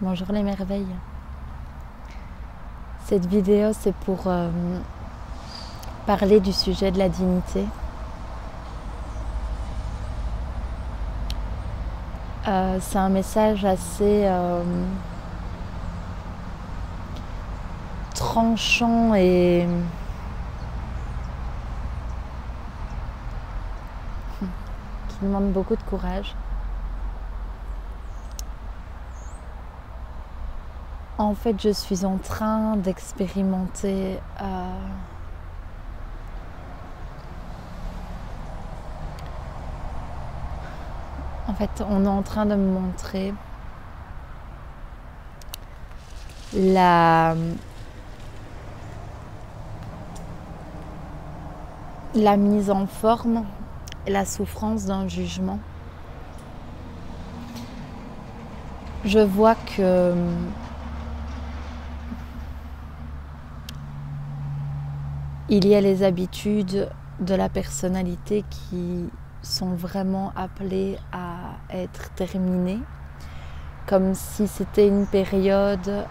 Bonjour les merveilles. Cette vidéo c'est pour parler du sujet de la dignité. C'est un message assez tranchant et qui demande beaucoup de courage. En fait, je suis en train d'expérimenter en fait, on est en train de me montrer la mise en forme et la souffrance d'un jugement. Je vois que il y a les habitudes de la personnalité qui sont vraiment appelées à être terminées, comme si c'était une période,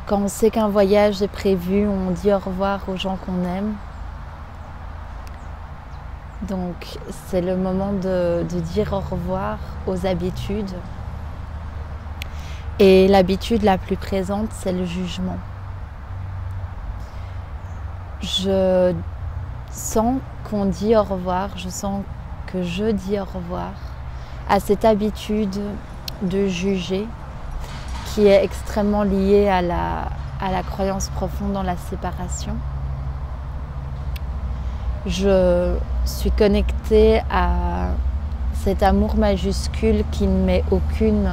quand on sait qu'un voyage est prévu, on dit au revoir aux gens qu'on aime. Donc c'est le moment de dire au revoir aux habitudes. Et l'habitude la plus présente, c'est le jugement. Je sens qu'on dit au revoir, je sens que je dis au revoir à cette habitude de juger qui est extrêmement liée à la croyance profonde dans la séparation. Je suis connectée à cet amour majuscule qui ne met aucune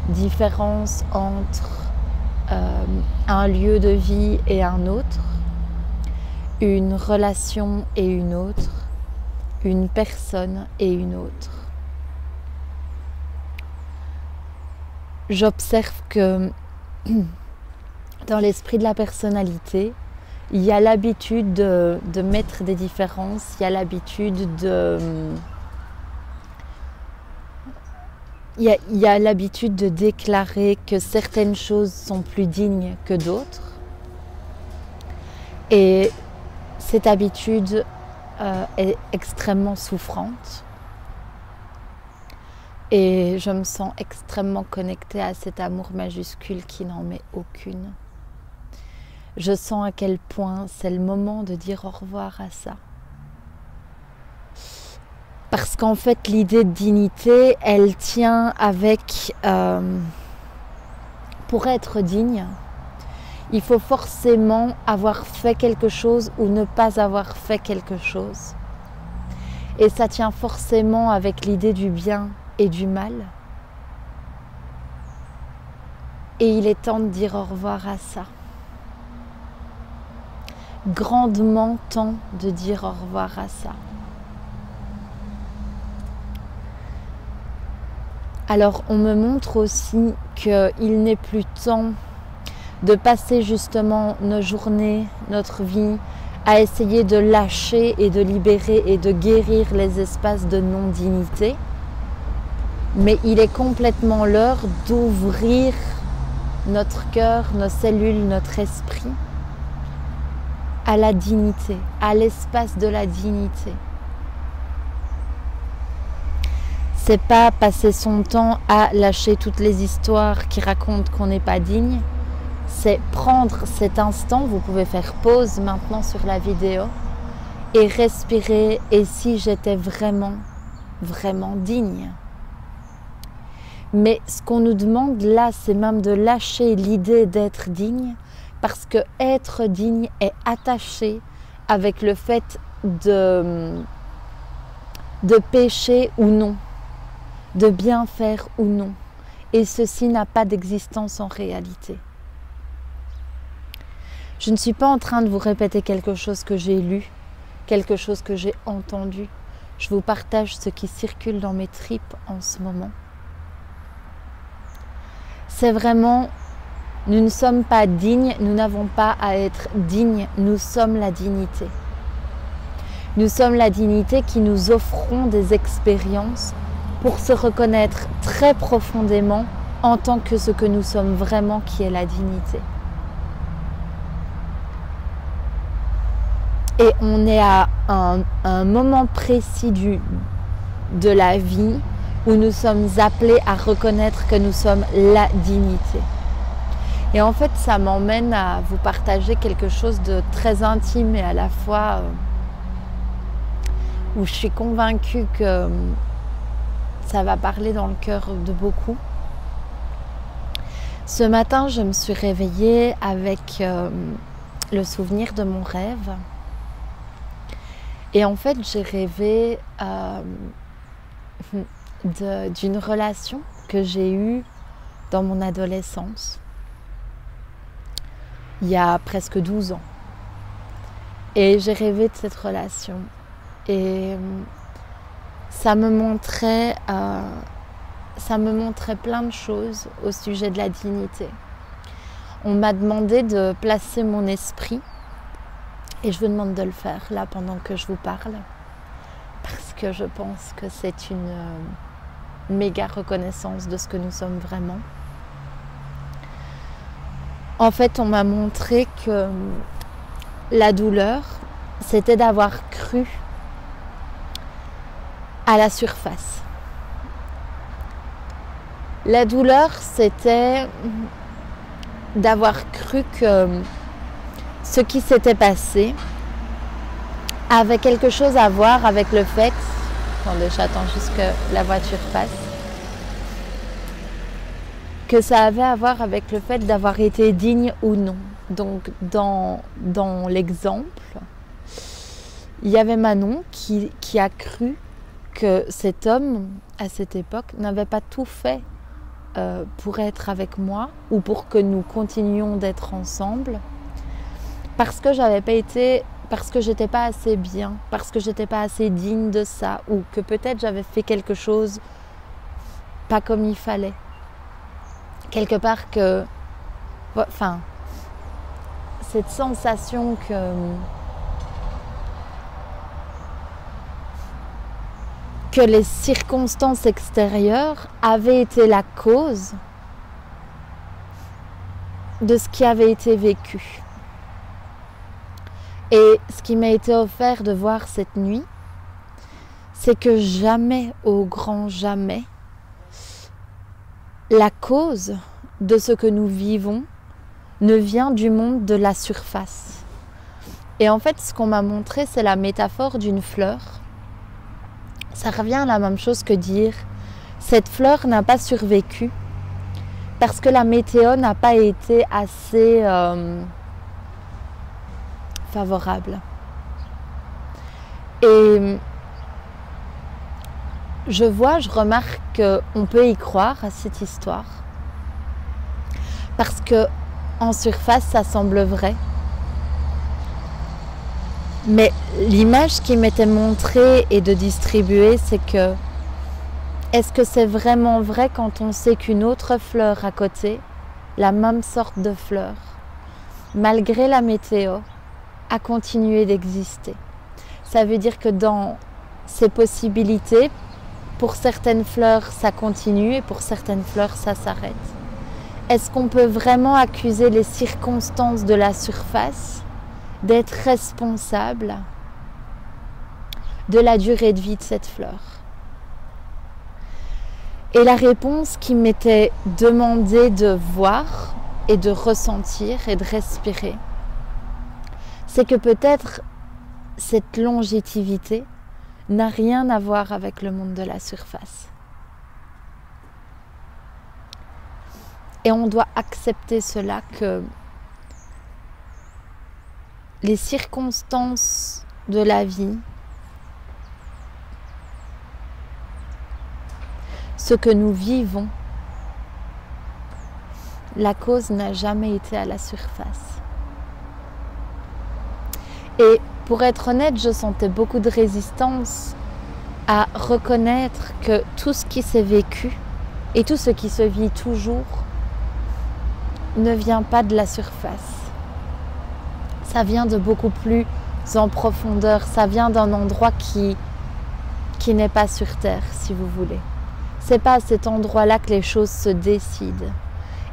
différence entre un lieu de vie et un autre, une relation et une autre, une personne et une autre. J'observe que dans l'esprit de la personnalité, il y a l'habitude de mettre des différences, il y a l'habitude Il y a l'habitude de déclarer que certaines choses sont plus dignes que d'autres. Et cette habitude est extrêmement souffrante. Et je me sens extrêmement connectée à cet amour majuscule qui n'en met aucune. Je sens à quel point c'est le moment de dire au revoir à ça. Parce qu'en fait, l'idée de dignité, elle tient avec... pour être digne, il faut forcément avoir fait quelque chose ou ne pas avoir fait quelque chose. Et ça tient forcément avec l'idée du bien et du mal. Et il est temps de dire au revoir à ça. Grandement temps de dire au revoir à ça. Alors on me montre aussi qu'il n'est plus temps de passer justement nos journées, notre vie, à essayer de lâcher et de libérer et de guérir les espaces de non-dignité. Mais il est complètement l'heure d'ouvrir notre cœur, nos cellules, notre esprit à la dignité, à l'espace de la dignité. C'est pas passer son temps à lâcher toutes les histoires qui racontent qu'on n'est pas digne. C'est prendre cet instant, vous pouvez faire pause maintenant sur la vidéo et respirer. Et si j'étais vraiment, vraiment digne? Mais ce qu'on nous demande là, c'est même de lâcher l'idée d'être digne, parce que être digne est attaché avec le fait de pécher ou non, de bien faire ou non. Et ceci n'a pas d'existence en réalité. Je ne suis pas en train de vous répéter quelque chose que j'ai lu, quelque chose que j'ai entendu. Je vous partage ce qui circule dans mes tripes en ce moment. C'est vraiment, nous ne sommes pas dignes, nous n'avons pas à être dignes, nous sommes la dignité. Nous sommes la dignité qui nous offrons des expériences pour se reconnaître très profondément en tant que ce que nous sommes vraiment, qui est la dignité. Et on est à un moment précis de la vie où nous sommes appelés à reconnaître que nous sommes la dignité. Et en fait, ça m'emmène à vous partager quelque chose de très intime et à la fois où je suis convaincue que ça va parler dans le cœur de beaucoup. Ce matin, je me suis réveillée avec le souvenir de mon rêve. Et en fait, j'ai rêvé d'une relation que j'ai eue dans mon adolescence, il y a presque 12 ans. Et j'ai rêvé de cette relation. Et ça me montrait plein de choses au sujet de la dignité. On m'a demandé de placer mon esprit, et je vous demande de le faire là pendant que je vous parle, parce que je pense que c'est une méga reconnaissance de ce que nous sommes vraiment. En fait, on m'a montré que la douleur, c'était d'avoir cru à la surface. La douleur, c'était d'avoir cru que ce qui s'était passé avait quelque chose à voir avec le fait... Attendez, j'attends juste que la voiture passe. Que ça avait à voir avec le fait d'avoir été digne ou non. Donc, dans l'exemple, il y avait Manon qui a cru que cet homme, à cette époque, n'avait pas tout fait pour être avec moi ou pour que nous continuions d'être ensemble, parce que j'étais pas assez bien, parce que j'étais pas assez digne de ça, ou que peut-être j'avais fait quelque chose pas comme il fallait. Quelque part que... Enfin, cette sensation que les circonstances extérieures avaient été la cause de ce qui avait été vécu. Et ce qui m'a été offert de voir cette nuit, c'est que jamais, au grand jamais, la cause de ce que nous vivons ne vient du monde de la surface. Et en fait, ce qu'on m'a montré, c'est la métaphore d'une fleur. Ça revient à la même chose que dire « cette fleur n'a pas survécu parce que la météo n'a pas été assez favorable ». Et je remarque qu'on peut y croire à cette histoire parce que en surface, ça semble vrai. Mais l'image qui m'était montrée et de distribuer, c'est que est-ce que c'est vraiment vrai quand on sait qu'une autre fleur à côté, la même sorte de fleur, malgré la météo, a continué d'exister? Ça veut dire que dans ces possibilités, pour certaines fleurs, ça continue et pour certaines fleurs, ça s'arrête. Est-ce qu'on peut vraiment accuser les circonstances de la surface d'être responsable de la durée de vie de cette fleur? Et la réponse qui m'était demandée de voir et de ressentir et de respirer, c'est que peut-être cette longévité n'a rien à voir avec le monde de la surface. Et on doit accepter cela, que les circonstances de la vie, ce que nous vivons, la cause n'a jamais été à la surface. Et pour être honnête, je sentais beaucoup de résistance à reconnaître que tout ce qui s'est vécu et tout ce qui se vit toujours ne vient pas de la surface. Ça vient de beaucoup plus en profondeur, ça vient d'un endroit qui n'est pas sur terre, si vous voulez. C'est pas à cet endroit-là que les choses se décident.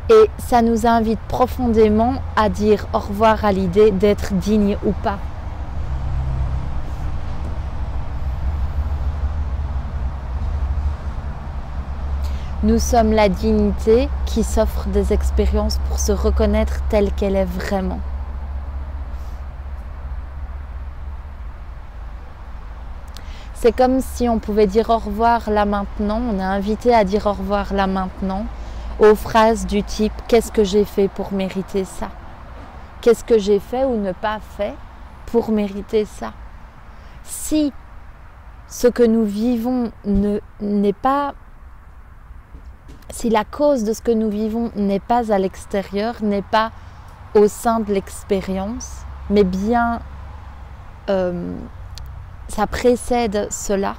Et ça nous invite profondément à dire au revoir à l'idée d'être digne ou pas. Nous sommes la dignité qui s'offre des expériences pour se reconnaître telle qu'elle est vraiment. C'est comme si on pouvait dire au revoir là maintenant, on est invité à dire au revoir là maintenant aux phrases du type « Qu'est-ce que j'ai fait pour mériter ça ?» Qu'est-ce que j'ai fait ou ne pas fait pour mériter ça? Si ce que nous vivons n'est pas... Si la cause de ce que nous vivons n'est pas à l'extérieur, n'est pas au sein de l'expérience, mais bien... ça précède cela,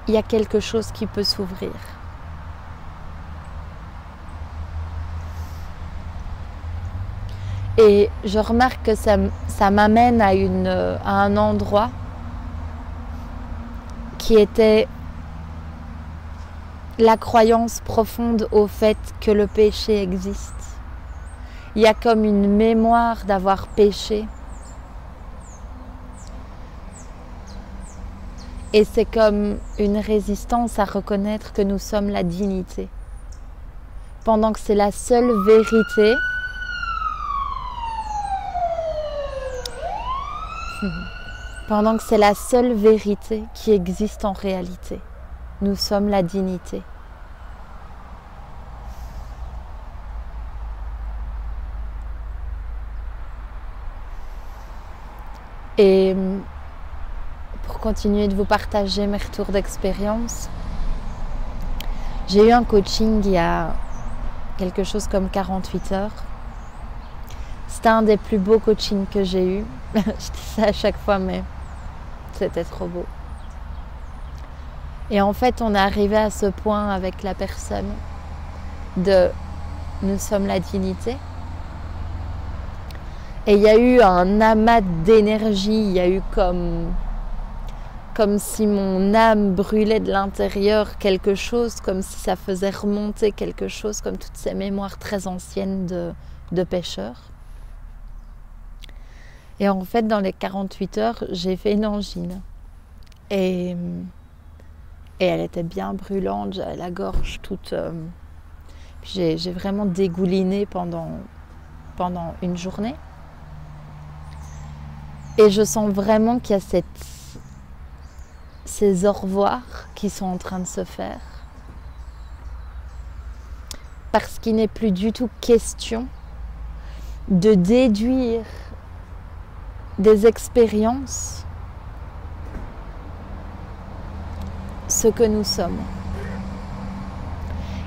il y a quelque chose qui peut s'ouvrir. Et je remarque que ça m'amène à un endroit qui était la croyance profonde au fait que le péché existe. Il y a comme une mémoire d'avoir péché. Et c'est comme une résistance à reconnaître que nous sommes la dignité. Pendant que c'est la seule vérité, qui existe en réalité. Nous sommes la dignité. Et pour continuer de vous partager mes retours d'expérience, j'ai eu un coaching il y a quelque chose comme 48 heures. C'était un des plus beaux coachings que j'ai eu. Je dis ça à chaque fois, mais c'était trop beau. Et en fait, on est arrivé à ce point avec la personne de « nous sommes la dignité ». Et il y a eu un amas d'énergie, il y a eu comme si mon âme brûlait de l'intérieur quelque chose, comme si ça faisait remonter quelque chose, comme toutes ces mémoires très anciennes de pécheurs. Et en fait, dans les 48 heures, j'ai fait une angine. Et elle était bien brûlante, j'avais la gorge toute... J'ai vraiment dégouliné pendant une journée. Et je sens vraiment qu'il y a ces au revoir qui sont en train de se faire. Parce qu'il n'est plus du tout question de déduire des expériences ce que nous sommes.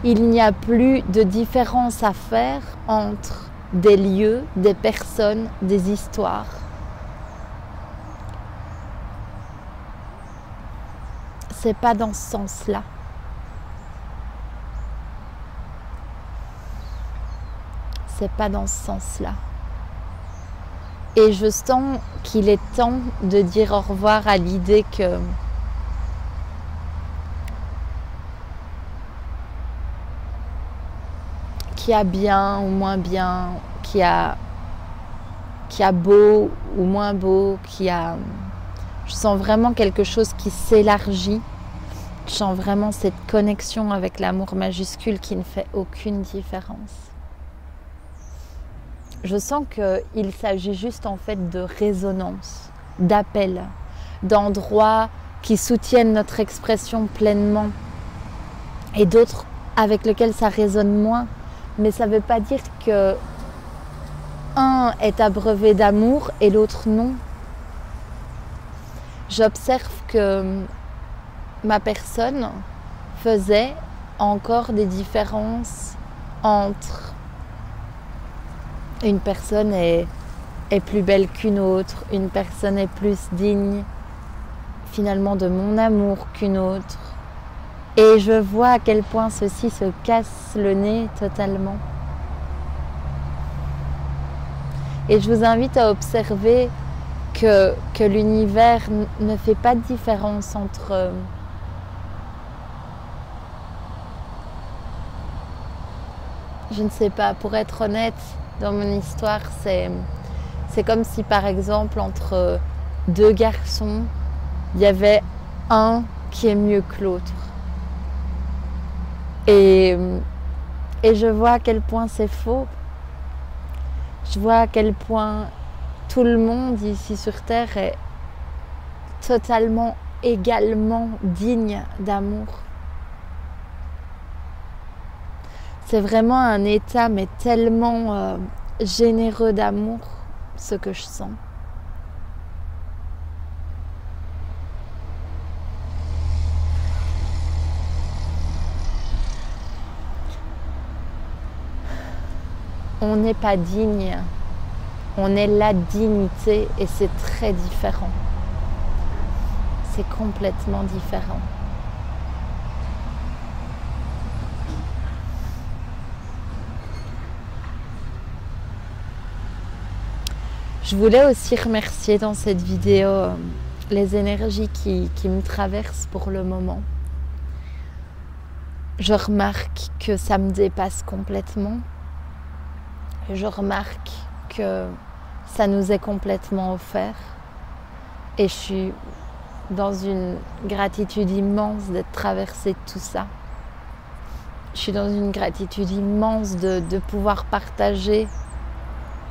Il n'y a plus de différence à faire entre des lieux, des personnes, des histoires. C'est pas dans ce sens-là. C'est pas dans ce sens-là. Et je sens qu'il est temps de dire au revoir à l'idée que qu'il y a bien ou moins bien, qu'il y a beau ou moins beau, je sens vraiment quelque chose qui s'élargit. Je sens vraiment cette connexion avec l'amour majuscule qui ne fait aucune différence. Je sens qu'il s'agit juste en fait de résonance, d'appel, d'endroits qui soutiennent notre expression pleinement et d'autres avec lesquels ça résonne moins. Mais ça ne veut pas dire que un est abreuvé d'amour et l'autre non. J'observe que ma personne faisait encore des différences entre une personne est plus belle qu'une autre, une personne est plus digne finalement de mon amour qu'une autre. Et je vois à quel point ceci se casse le nez totalement. Et je vous invite à observer que l'univers ne fait pas de différence entre je ne sais pas, pour être honnête, dans mon histoire, c'est comme si par exemple entre deux garçons, il y avait un qui est mieux que l'autre. Et je vois à quel point c'est faux. Je vois à quel point tout le monde ici sur Terre est totalement, également digne d'amour. C'est vraiment un état, mais tellement généreux d'amour, ce que je sens. On n'est pas digne, on est la dignité et c'est très différent. C'est complètement différent. Je voulais aussi remercier dans cette vidéo les énergies qui me traversent pour le moment. Je remarque que ça me dépasse complètement. Je remarque que ça nous est complètement offert. Et je suis dans une gratitude immense d'être traversée de tout ça. Je suis dans une gratitude immense de pouvoir partager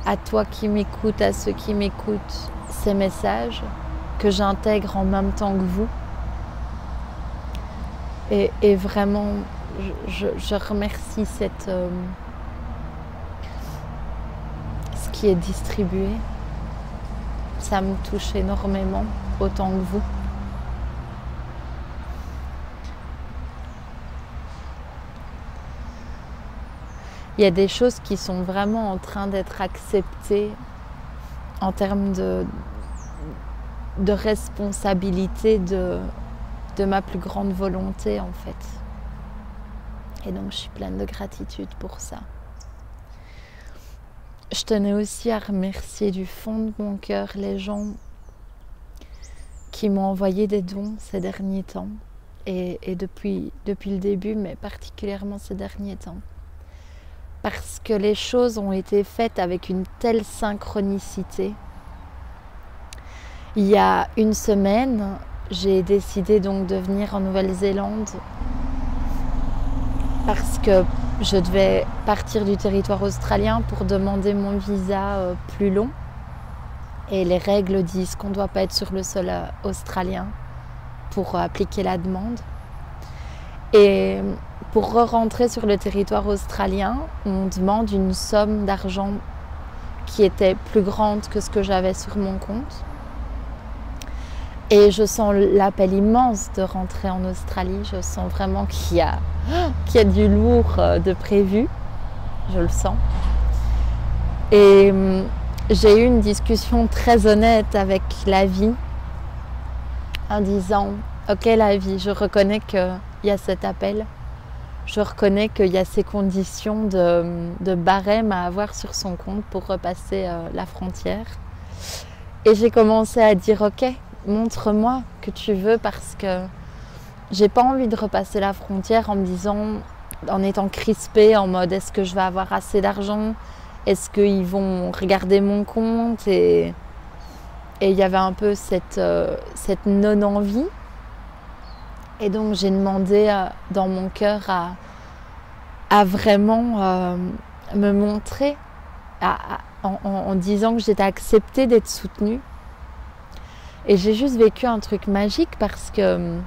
à toi qui m'écoutes, à ceux qui m'écoutent, ces messages que j'intègre en même temps que vous. Et vraiment, je remercie ce qui est distribué. Ça me touche énormément, autant que vous. Il y a des choses qui sont vraiment en train d'être acceptées en termes de responsabilité de ma plus grande volonté en fait. Et donc je suis pleine de gratitude pour ça. Je tenais aussi à remercier du fond de mon cœur les gens qui m'ont envoyé des dons ces derniers temps et depuis le début, mais particulièrement ces derniers temps. Parce que les choses ont été faites avec une telle synchronicité. Il y a une semaine, j'ai décidé donc de venir en Nouvelle-Zélande parce que je devais partir du territoire australien pour demander mon visa plus long. Et les règles disent qu'on ne doit pas être sur le sol australien pour appliquer la demande. Et pour re-rentrer sur le territoire australien, on demande une somme d'argent qui était plus grande que ce que j'avais sur mon compte. Et je sens l'appel immense de rentrer en Australie. Je sens vraiment qu'il y a du lourd de prévu. Je le sens. Et j'ai eu une discussion très honnête avec la vie en disant « Ok la vie, je reconnais qu'il y a cet appel. Je reconnais qu'il y a ces conditions de barème à avoir sur son compte pour repasser la frontière. » Et j'ai commencé à dire « Ok, montre-moi que tu veux parce que j'ai pas envie de repasser la frontière en me disant, en étant crispée, en mode est-ce que je vais avoir assez d'argent? Est-ce qu'ils vont regarder mon compte ?» Et il y avait un peu cette non-envie. Et donc j'ai demandé dans mon cœur à vraiment me montrer en disant que j'étais acceptée d'être soutenue. Et j'ai juste vécu un truc magique parce que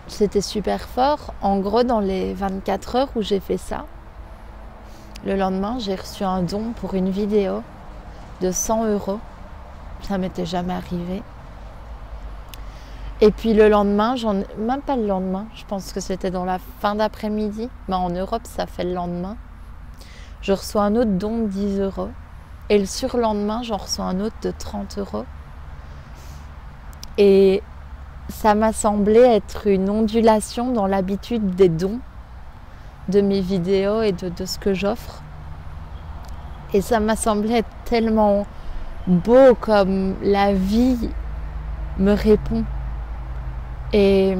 c'était super fort. En gros, dans les 24 heures où j'ai fait ça, le lendemain, j'ai reçu un don pour une vidéo de 100 €. Ça m'était jamais arrivé. Et puis le lendemain, même pas le lendemain, je pense que c'était dans la fin d'après-midi, mais en Europe, ça fait le lendemain. Je reçois un autre don de 10 €. Et le surlendemain, j'en reçois un autre de 30 €. Et ça m'a semblé être une ondulation dans l'habitude des dons de mes vidéos et de ce que j'offre. Et ça m'a semblé être tellement beau comme la vie me répond. Et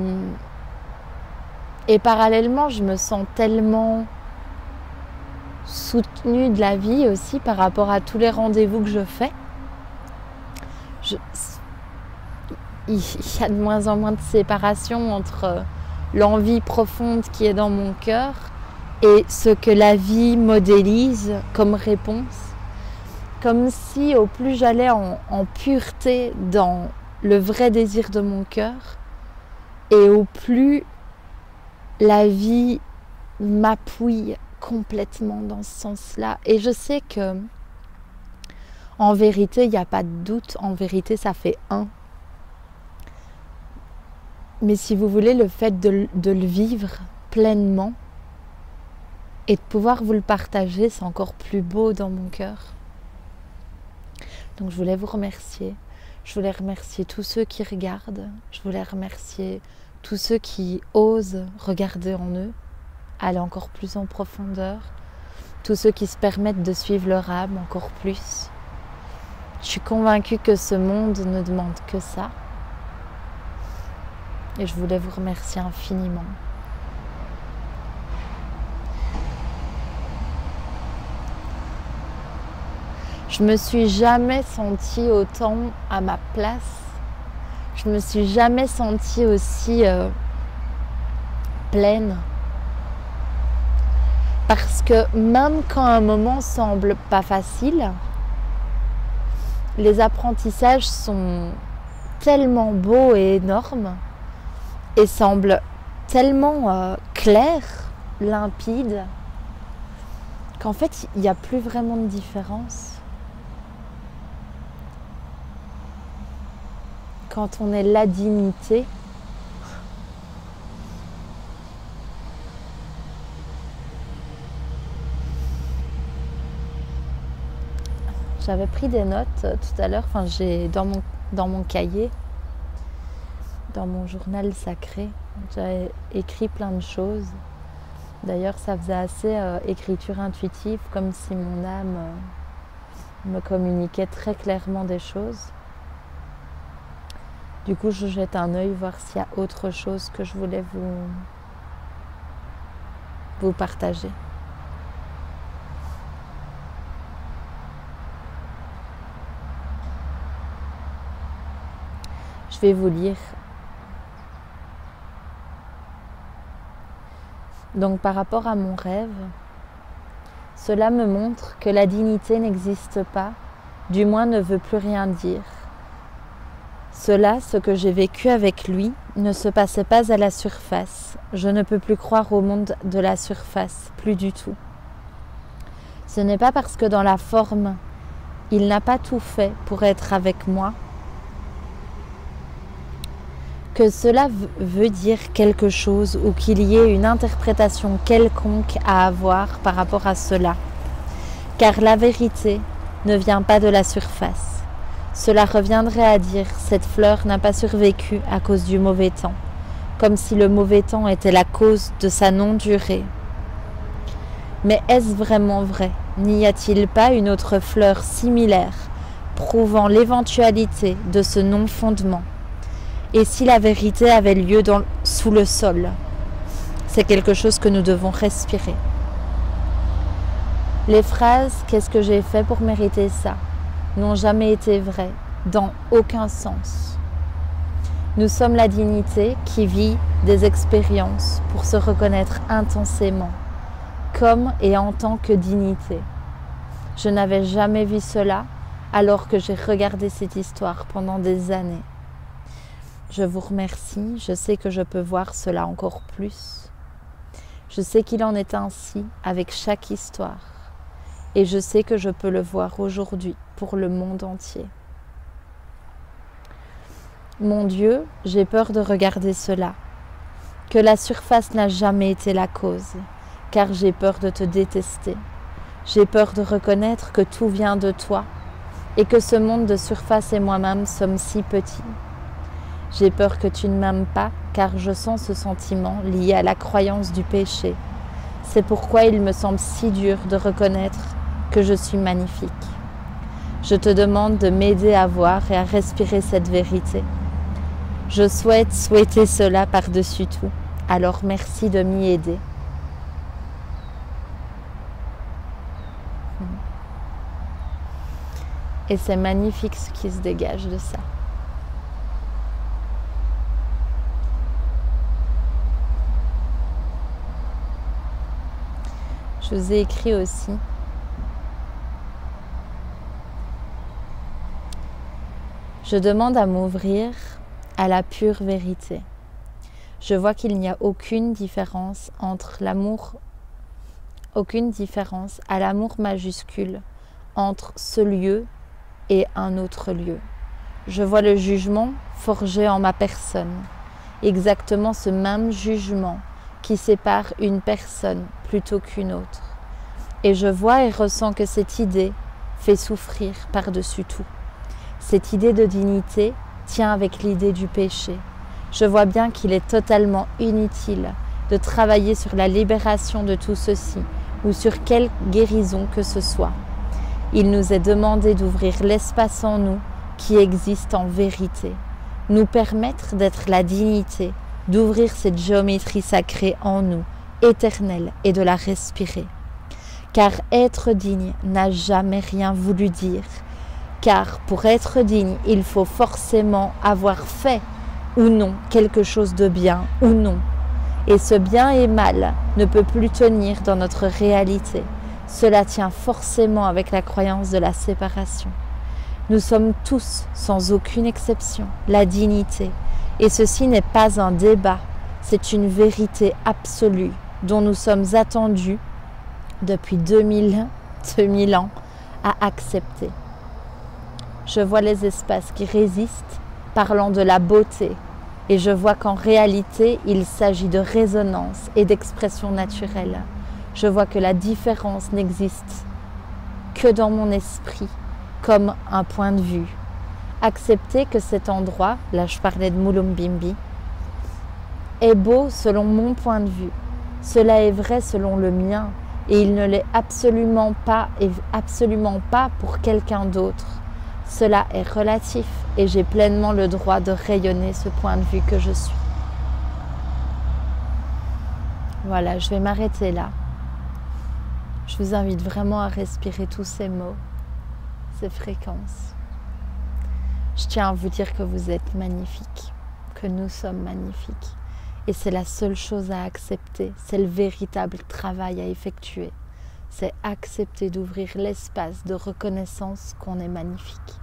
Et parallèlement, je me sens tellement soutenue de la vie aussi par rapport à tous les rendez-vous que je fais. Il y a de moins en moins de séparation entre l'envie profonde qui est dans mon cœur et ce que la vie modélise comme réponse. Comme si au plus j'allais en pureté dans le vrai désir de mon cœur et au plus la vie m'appuie complètement dans ce sens-là. Et je sais que en vérité, il n'y a pas de doute, en vérité ça fait un. Mais si vous voulez, le fait de le vivre pleinement et de pouvoir vous le partager, c'est encore plus beau dans mon cœur. Donc je voulais vous remercier. Je voulais remercier tous ceux qui regardent. Je voulais remercier tous ceux qui osent regarder en eux, aller encore plus en profondeur. Tous ceux qui se permettent de suivre leur âme encore plus. Je suis convaincue que ce monde ne demande que ça. Et je voulais vous remercier infiniment. Je me suis jamais sentie autant à ma place. Je me suis jamais sentie aussi pleine. Parce que même quand un moment semble pas facile, les apprentissages sont tellement beaux et énormes et semblent tellement clairs, limpides, qu'en fait, il n'y a plus vraiment de différence. Quand on est la dignité, j'avais pris des notes tout à l'heure, enfin j'ai dans mon cahier, dans mon journal sacré, j'avais écrit plein de choses. D'ailleurs, ça faisait assez écriture intuitive, comme si mon âme me communiquait très clairement des choses. Du coup, je jette un œil voir s'il y a autre chose que je voulais vous partager. Je vais vous lire. Donc, par rapport à mon rêve, cela me montre que la dignité n'existe pas, du moins ne veut plus rien dire. Cela, ce que j'ai vécu avec lui, ne se passait pas à la surface. Je ne peux plus croire au monde de la surface, plus du tout. Ce n'est pas parce que dans la forme, il n'a pas tout fait pour être avec moi, que cela veut dire quelque chose ou qu'il y ait une interprétation quelconque à avoir par rapport à cela. Car la vérité ne vient pas de la surface. Cela reviendrait à dire « cette fleur n'a pas survécu à cause du mauvais temps », comme si le mauvais temps était la cause de sa non-durée. Mais est-ce vraiment vrai? N'y a-t-il pas une autre fleur similaire, prouvant l'éventualité de ce non-fondement? Et si la vérité avait lieu sous le sol? C'est quelque chose que nous devons respirer. Les phrases « qu'est-ce que j'ai fait pour mériter ça ?» n'ont jamais été vraies, dans aucun sens. Nous sommes la dignité qui vit des expériences pour se reconnaître intensément, comme et en tant que dignité. Je n'avais jamais vu cela alors que j'ai regardé cette histoire pendant des années. Je vous remercie, je sais que je peux voir cela encore plus. Je sais qu'il en est ainsi avec chaque histoire. Et je sais que je peux le voir aujourd'hui pour le monde entier. Mon Dieu, j'ai peur de regarder cela, que la surface n'a jamais été la cause, car j'ai peur de te détester. J'ai peur de reconnaître que tout vient de toi et que ce monde de surface et moi-même sommes si petits. J'ai peur que tu ne m'aimes pas, car je sens ce sentiment lié à la croyance du péché. C'est pourquoi il me semble si dur de reconnaître que je suis magnifique. Je te demande de m'aider à voir et à respirer cette vérité. Je souhaite souhaiter cela par-dessus tout, Alors merci de m'y aider. Et c'est magnifique ce qui se dégage de ça. Je vous ai écrit aussi. Je demande à m'ouvrir à la pure vérité. Je vois qu'il n'y a aucune différence entre l'amour, aucune différence à l'amour majuscule entre ce lieu et un autre lieu. Je vois le jugement forgé en ma personne, exactement ce même jugement qui sépare une personne plutôt qu'une autre. Et je vois et ressens que cette idée fait souffrir par-dessus tout. Cette idée de dignité tient avec l'idée du péché. Je vois bien qu'il est totalement inutile de travailler sur la libération de tout ceci ou sur quelle guérison que ce soit. Il nous est demandé d'ouvrir l'espace en nous qui existe en vérité, nous permettre d'être la dignité, d'ouvrir cette géométrie sacrée en nous, éternelle, et de la respirer. Car être digne n'a jamais rien voulu dire. Car pour être digne, il faut forcément avoir fait ou non quelque chose de bien ou non. Et ce bien et mal ne peut plus tenir dans notre réalité. Cela tient forcément avec la croyance de la séparation. Nous sommes tous, sans aucune exception, la dignité. Et ceci n'est pas un débat, c'est une vérité absolue dont nous sommes attendus depuis 2000 ans à accepter. Je vois les espaces qui résistent parlant de la beauté et je vois qu'en réalité, il s'agit de résonance et d'expression naturelle. Je vois que la différence n'existe que dans mon esprit comme un point de vue. Accepter que cet endroit, là je parlais de Mullumbimby, est beau selon mon point de vue. Cela est vrai selon le mien et il ne l'est absolument pas pour quelqu'un d'autre. Cela est relatif et j'ai pleinement le droit de rayonner ce point de vue que je suis. Voilà, je vais m'arrêter là. Je vous invite vraiment à respirer tous ces mots, ces fréquences. Je tiens à vous dire que vous êtes magnifiques, que nous sommes magnifiques. Et c'est la seule chose à accepter, c'est le véritable travail à effectuer. C'est accepter d'ouvrir l'espace de reconnaissance qu'on est magnifique.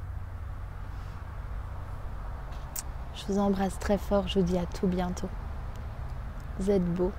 Je vous embrasse très fort, je vous dis à tout bientôt. Vous êtes beaux.